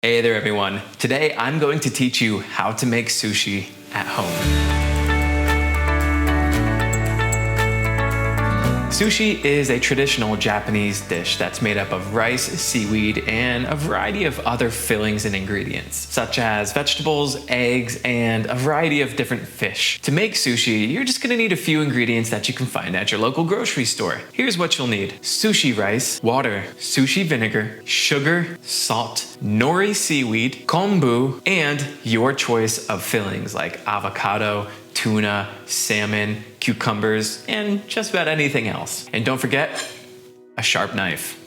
Hey there everyone. Today I'm going to teach you how to make sushi at home. Sushi is a traditional Japanese dish that's made up of rice, seaweed, and a variety of other fillings and ingredients, such as vegetables, eggs, and a variety of different fish. To make sushi, you're just gonna need a few ingredients that you can find at your local grocery store. Here's what you'll need: sushi rice, water, sushi vinegar, sugar, salt, nori seaweed, kombu, and your choice of fillings like avocado, tuna, salmon, cucumbers, and just about anything else. And don't forget, a sharp knife.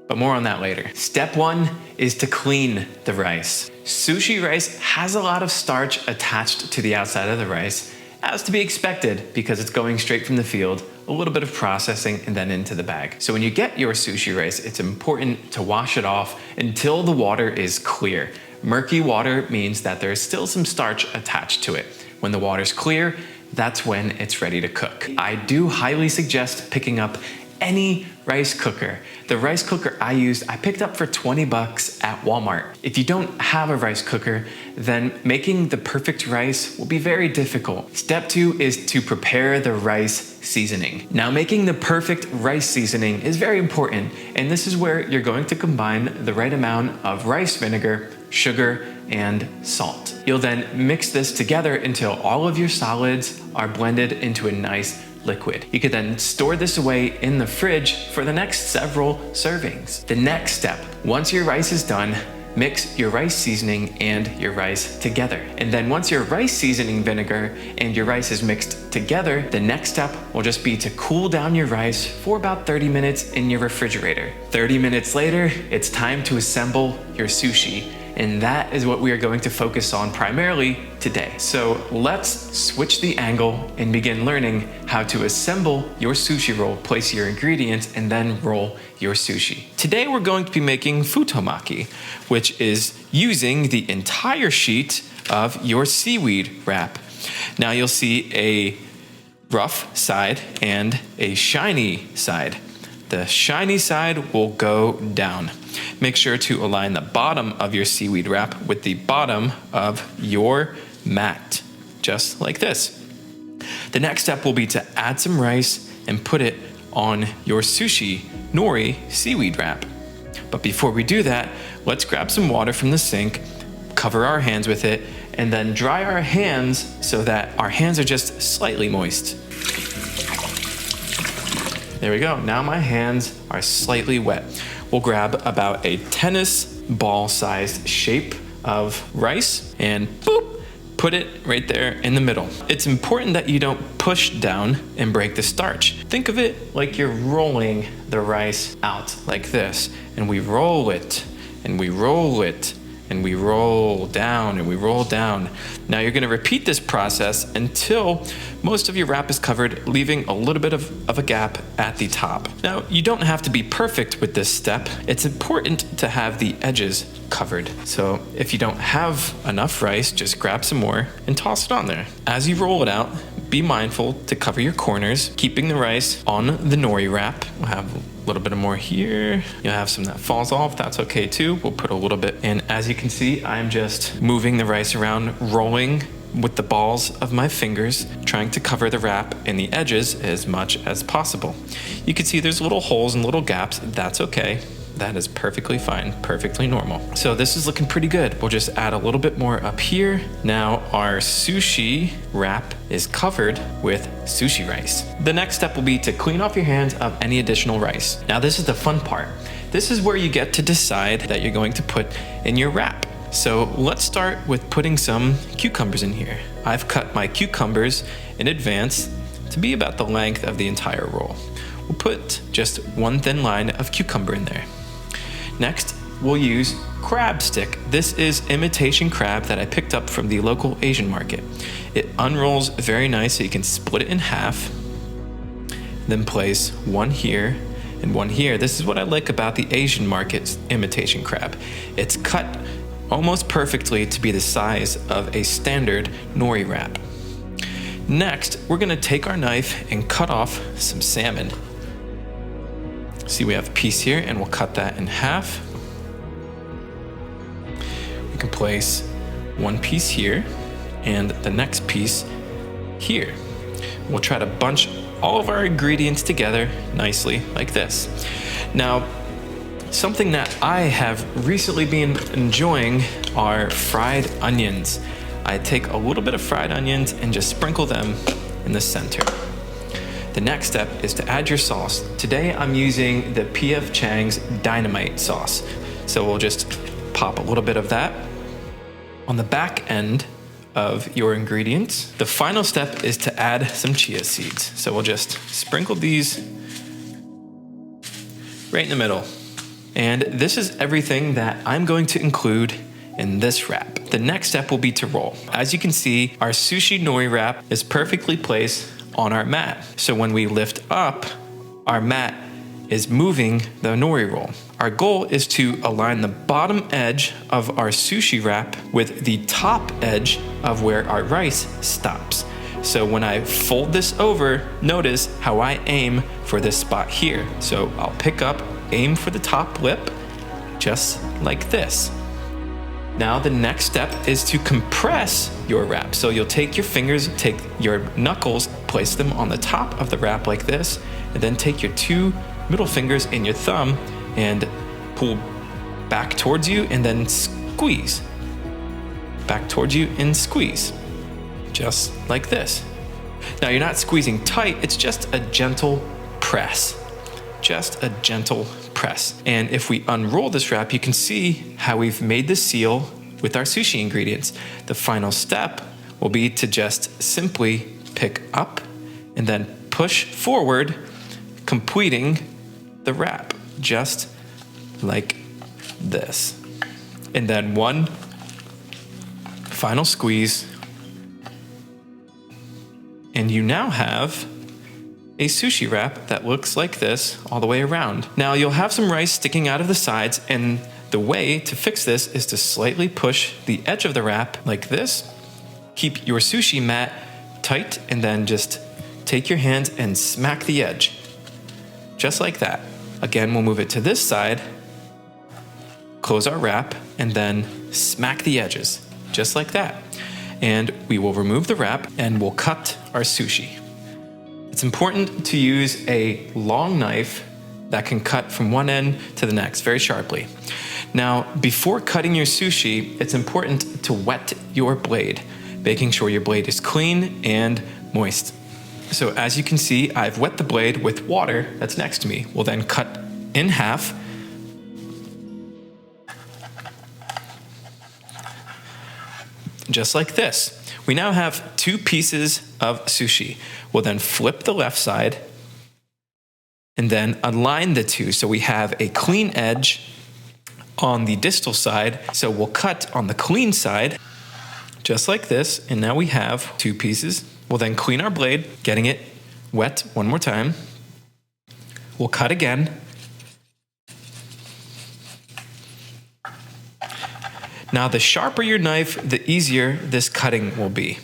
But more on that later. Step one is to clean the rice. Sushi rice has a lot of starch attached to the outside of the rice, as to be expected because it's going straight from the field, a little bit of processing, and then into the bag. So when you get your sushi rice, it's important to wash it off until the water is clear. Murky water means that there's still some starch attached to it. When the water's clear, that's when it's ready to cook. I do highly suggest picking up any rice cooker. The rice cooker I used, I picked up for 20 bucks at Walmart. If you don't have a rice cooker, then making the perfect rice will be very difficult. Step two is to prepare the rice seasoning. Now, making the perfect rice seasoning is very important, and this is where you're going to combine the right amount of rice vinegar, sugar, and salt. You'll then mix this together until all of your solids are blended into a nice liquid. You could then store this away in the fridge for the next several servings. The next step, once your rice is done, mix your rice seasoning and your rice together. And then once your rice seasoning vinegar and your rice is mixed together, the next step will just be to cool down your rice for about 30 minutes in your refrigerator. 30 minutes later, it's time to assemble your sushi. And that is what we are going to focus on primarily today. So let's switch the angle and begin learning how to assemble your sushi roll, place your ingredients, and then roll your sushi. Today we're going to be making futomaki, which is using the entire sheet of your seaweed wrap. Now you'll see a rough side and a shiny side. The shiny side will go down. Make sure to align the bottom of your seaweed wrap with the bottom of your mat, just like this. The next step will be to add some rice and put it on your sushi nori seaweed wrap. But before we do that, let's grab some water from the sink, cover our hands with it, and then dry our hands so that our hands are just slightly moist. There we go. Now my hands are slightly wet. We'll grab about a tennis ball sized shape of rice and boop, put it right there in the middle. It's important that you don't push down and break the starch. Think of it like you're rolling the rice out like this, and we roll it, and we roll it, and we roll down, and we roll down. Now you're gonna repeat this process until most of your wrap is covered, leaving a little bit of a gap at the top. Now, you don't have to be perfect with this step. It's important to have the edges covered. So if you don't have enough rice, just grab some more and toss it on there. As you roll it out, be mindful to cover your corners, keeping the rice on the nori wrap. We'll have a little bit more here. You'll have some that falls off. That's okay too. We'll put a little bit in. As you can see, I'm just moving the rice around, rolling with the balls of my fingers, trying to cover the wrap and the edges as much as possible. You can see there's little holes and little gaps. That's okay. That is perfectly fine, perfectly normal. So this is looking pretty good. We'll just add a little bit more up here. Now our sushi wrap is covered with sushi rice. The next step will be to clean off your hands of any additional rice. Now this is the fun part. This is where you get to decide that you're going to put in your wrap. So let's start with putting some cucumbers in here. I've cut my cucumbers in advance to be about the length of the entire roll. We'll put just one thin line of cucumber in there. Next, we'll use crab stick. This is imitation crab that I picked up from the local Asian market. It unrolls very nice, so you can split it in half, then place one here and one here. This is what I like about the Asian market's imitation crab. It's cut almost perfectly to be the size of a standard nori wrap. Next, we're gonna take our knife and cut off some salmon. See, we have a piece here and we'll cut that in half. you can place one piece here and the next piece here. We'll try to bunch all of our ingredients together nicely like this. Now, something that I have recently been enjoying are fried onions. I take a little bit of fried onions and just sprinkle them in the center. The next step is to add your sauce. Today I'm using the P.F. Chang's Dynamite sauce. So we'll just pop a little bit of that on the back end of your ingredients. The final step is to add some chia seeds. So we'll just sprinkle these right in the middle. And this is everything that I'm going to include in this wrap. The next step will be to roll. As you can see, our sushi nori wrap is perfectly placed on our mat. So when we lift up, our mat is moving the nori roll. Our goal is to align the bottom edge of our sushi wrap with the top edge of where our rice stops. So when I fold this over, notice how I aim for this spot here. So I'll pick up, aim for the top lip, just like this. Now the next step is to compress your wrap. So you'll take your fingers, take your knuckles, place them on the top of the wrap like this, and then take your two middle fingers and your thumb and pull back towards you and then squeeze. Back towards you and squeeze. Just like this. Now you're not squeezing tight, it's just a gentle press. Just a gentle press. And if we unroll this wrap, you can see how we've made the seal with our sushi ingredients. The final step will be to just simply pick up and then push forward, completing the wrap, just like this. And then one final squeeze, and you now have a sushi wrap that looks like this all the way around. Now you'll have some rice sticking out of the sides, and the way to fix this is to slightly push the edge of the wrap like this. Keep your sushi mat tight, and then just take your hands and smack the edge. Just like that. Again, we'll move it to this side, close our wrap, and then smack the edges, just like that. And we will remove the wrap and we'll cut our sushi. It's important to use a long knife that can cut from one end to the next very sharply. Now, before cutting your sushi, it's important to wet your blade, making sure your blade is clean and moist. So as you can see, I've wet the blade with water that's next to me. We'll then cut in half. Just like this. We now have two pieces of sushi. We'll then flip the left side and then align the two so we have a clean edge on the distal side. So we'll cut on the clean side, just like this, and now we have two pieces. We'll then clean our blade, getting it wet one more time. We'll cut again. Now, the sharper your knife, the easier this cutting will be.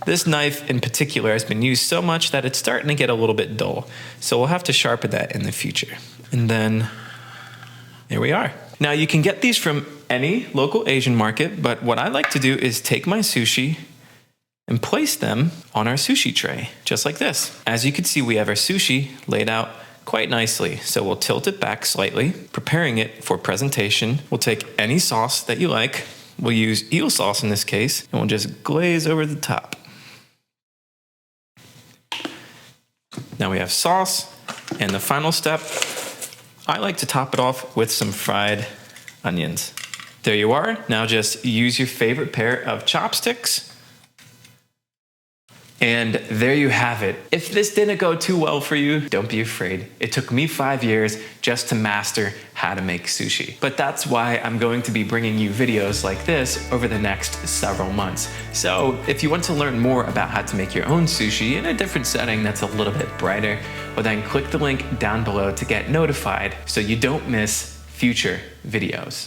This knife in particular has been used so much that it's starting to get a little bit dull. So we'll have to sharpen that in the future. And then there we are. Now you can get these from any local Asian market, but what I like to do is take my sushi and place them on our sushi tray, just like this. As you can see, we have our sushi laid out quite nicely. So we'll tilt it back slightly, preparing it for presentation. We'll take any sauce that you like. We'll use eel sauce in this case, and we'll just glaze over the top. Now we have sauce, and the final step, I like to top it off with some fried onions. There you are. Now just use your favorite pair of chopsticks. And there you have it. If this didn't go too well for you, don't be afraid. It took me 5 years just to master how to make sushi. But that's why I'm going to be bringing you videos like this over the next several months. So if you want to learn more about how to make your own sushi in a different setting that's a little bit brighter, well then click the link down below to get notified so you don't miss future videos.